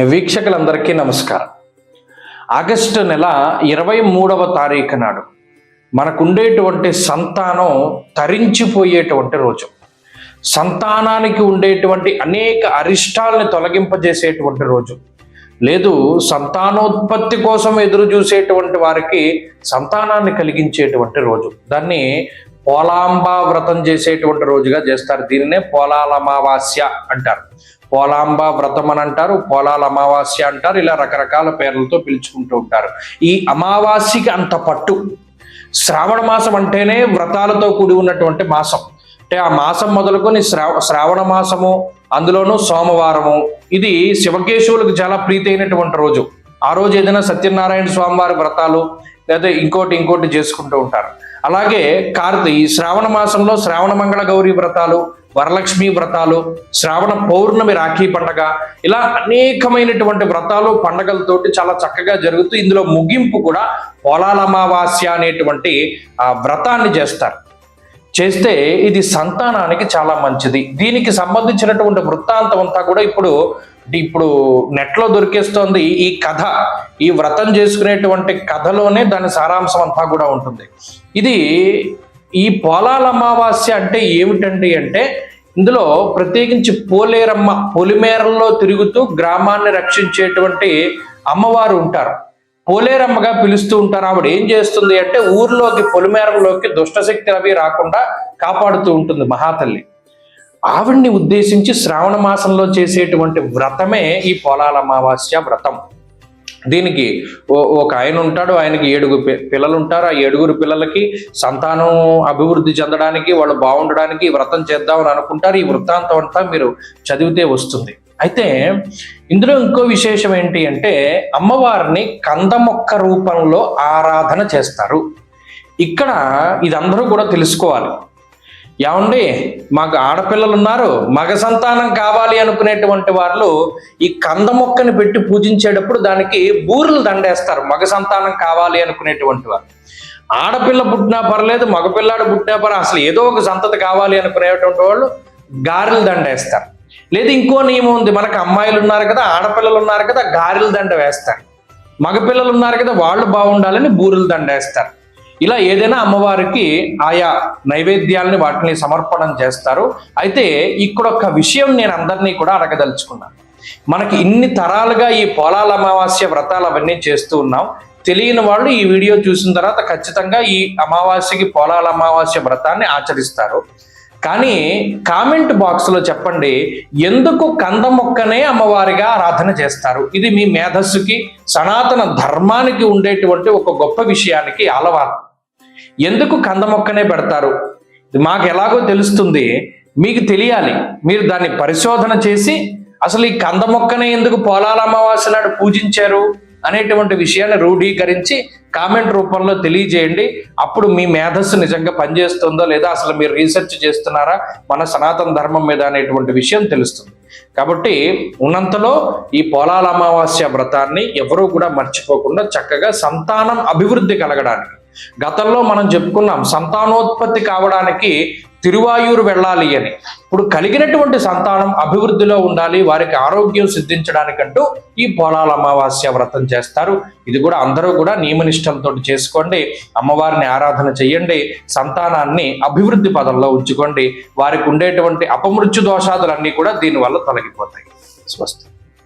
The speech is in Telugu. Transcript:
వీక్షకులందరికీ నమస్కారం. ఆగస్టు నెల 23వ తారీఖు నాడు మనకుండేటువంటి సంతానం తరించిపోయేటువంటి రోజు. సంతానానికి ఉండేటువంటి అనేక అరిష్టాలని తొలగింపజేసేటువంటి రోజు. లేదు, సంతానోత్పత్తి కోసం ఎదురు చూసేటువంటి వారికి సంతానాన్ని కలిగించేటువంటి రోజు. దాన్ని పోలాంబ వ్రతం చేసేటువంటి రోజుగా చేస్తారు. దీన్నే పోలాల అమావాస్య అంటారు. పోలాంబ వ్రతం అని అంటారు, పోలాల అమావాస్య అంటారు. ఇలా రకరకాల పేర్లతో పిలుచుకుంటూ ఉంటారు. ఈ అమావాస్యకి అంత పట్టు. శ్రావణ మాసం అంటేనే వ్రతాలతో కూడి ఉన్నటువంటి మాసం. అంటే ఆ మాసం మొదలుకొని శ్రావణ మాసము, అందులోనూ సోమవారము, ఇది శివకేశవులకు చాలా ప్రీతి అయినటువంటి రోజు. ఆ రోజు ఏదైనా సత్యనారాయణ స్వామివారి వ్రతాలు లేదా ఇంకోటి చేసుకుంటూ ఉంటారు. అలాగే ఈ శ్రావణ మాసంలో శ్రావణ మంగళ గౌరీ వ్రతాలు, వరలక్ష్మి వ్రతాలు, శ్రావణ పౌర్ణమి రాఖీ పండగ, ఇలా అనేకమైనటువంటి వ్రతాలు పండగలతోటి చాలా చక్కగా జరుగుతూ ఇందులో ముగింపు కూడా పోలాల అమావాస్య అనేటువంటి ఆ వ్రతాన్ని చేస్తే ఇది సంతానానికి చాలా మంచిది. దీనికి సంబంధించినటువంటి వృత్తాంతం అంతా కూడా ఇప్పుడు నెట్లో దొరికేస్తోంది. ఈ కథ, ఈ వ్రతం చేసుకునేటువంటి కథలోనే దాని సారాంశం అంతా కూడా ఉంటుంది. ఈ పోలాల అమావాస్య అంటే ఏమిటండి అంటే, ఇందులో ప్రత్యేకించి పోలేరమ్మ, పొలిమేరల్లో తిరుగుతూ గ్రామాన్ని రక్షించేటువంటి అమ్మవారు ఉంటారు. పోలేరమ్మగా పిలుస్తూ ఉంటారు. ఆవిడ ఏం చేస్తుంది అంటే ఊర్లోకి, పొలిమేరల్లోకి దుష్టశక్తులు అవి రాకుండా కాపాడుతూ ఉంటుంది మహాతల్లి. ఆవిడ్ని ఉద్దేశించి శ్రావణ మాసంలో చేసేటువంటి వ్రతమే ఈ పోలాల అమావాస్య వ్రతం. దీనికి ఒక ఆయన ఉంటాడు, ఆయనకి 7 పిల్లలు ఉంటారు. ఆ 7 పిల్లలకి సంతానం అభివృద్ధి చెందడానికి, వాళ్ళు బాగుండడానికి వ్రతం చేద్దామని అనుకుంటారు. ఈ వృత్తాంతం అంతా మీరు చదివితే వస్తుంది. అయితే ఇందులో ఇంకో విశేషం ఏంటి అంటే, అమ్మవారిని కందమొక్క రూపంలో ఆరాధన చేస్తారు. ఇక్కడ ఇదందరూ కూడా తెలుసుకోవాలి. ఏమండి, మాకు ఆడపిల్లలు ఉన్నారు, మగ సంతానం కావాలి అనుకునేటువంటి వాళ్ళు ఈ కంద మొక్కని పెట్టి పూజించేటప్పుడు దానికి బూరెలు దండేస్తారు. మగ సంతానం కావాలి అనుకునేటువంటి వారు. ఆడపిల్ల పుట్టినా పర్లేదు, మగపిల్లాడు పుట్టినా పర్లేదు, అసలు ఏదో ఒక సంతతి కావాలి అనుకునేటువంటి వాళ్ళు గారెలు దండేస్తారు. లేదు, ఇంకో నియమం ఉంది, మనకు అమ్మాయిలు ఉన్నారు కదా, ఆడపిల్లలు ఉన్నారు కదా, గారెల దండ వేస్తారు. మగపిల్లలు ఉన్నారు కదా, వాళ్ళు బాగుండాలని బూరెలు దండేస్తారు. ఇలా ఏదైనా అమ్మవారికి ఆయా నైవేద్యాలని వాటిని సమర్పణం చేస్తారు. అయితే ఇక్కడ ఒక విషయం నేను అందరినీ కూడా అడగదలుచుకున్నాను. మనకి ఇన్ని తరాలుగా ఈ పోలాల అమావాస్య వ్రతాలు అవన్నీ చేస్తూ ఉన్నాం. తెలియని వాళ్ళు ఈ వీడియో చూసిన తర్వాత ఖచ్చితంగా ఈ అమావాస్యకి, పోలాల అమావాస్య వ్రతాన్ని ఆచరిస్తారు. కానీ కామెంట్ బాక్స్లో చెప్పండి, ఎందుకు కంద మొక్కనే అమ్మవారిగా ఆరాధన చేస్తారు? ఇది మీ మేధస్సుకి, సనాతన ధర్మానికి ఉండేటువంటి ఒక గొప్ప విషయానికి ఆలవాలం. ఎందుకు కంద మొక్కనే పెడతారు? మాకు ఎలాగో తెలుస్తుంది, మీకు తెలియాలి. మీరు దాన్ని పరిశోధన చేసి అసలు ఈ కంద మొక్కనే ఎందుకు పోలాల అమావాస్య నాడు పూజించారు అనేటువంటి విషయాన్ని రూఢీకరించి కామెంట్ రూపంలో తెలియజేయండి. అప్పుడు మీ మేధస్సు నిజంగా పనిచేస్తుందో లేదా, అసలు మీరు రీసెర్చ్ చేస్తున్నారా మన సనాతన ధర్మం మీద అనేటువంటి విషయం తెలుస్తుంది. కాబట్టి ఉన్నంతలో ఈ పోలాల అమావాస్య వ్రతాన్ని ఎవరూ కూడా మర్చిపోకుండా చక్కగా సంతానం అభివృద్ధి కలగడానికి, గతంలో మనం చెప్పుకున్నాం సంతానోత్పత్తి కావడానికి తిరువాయూరు వెళ్ళాలి అని. ఇప్పుడు కలిగినటువంటి సంతానం అభివృద్ధిలో ఉండాలి, వారికి ఆరోగ్యం సిద్ధించడానికంటూ ఈ పోలాల అమావాస్య వ్రతం చేస్తారు. ఇది కూడా అందరూ కూడా నియమనిష్టలతో చేసుకోండి. అమ్మవారిని ఆరాధన చెయ్యండి. సంతానాన్ని అభివృద్ధి పదంలో ఉంచుకోండి. వారికి ఉండేటువంటి అపమృత్యు దోషాదులన్నీ కూడా దీనివల్ల తొలగిపోతాయి. స్వస్తి.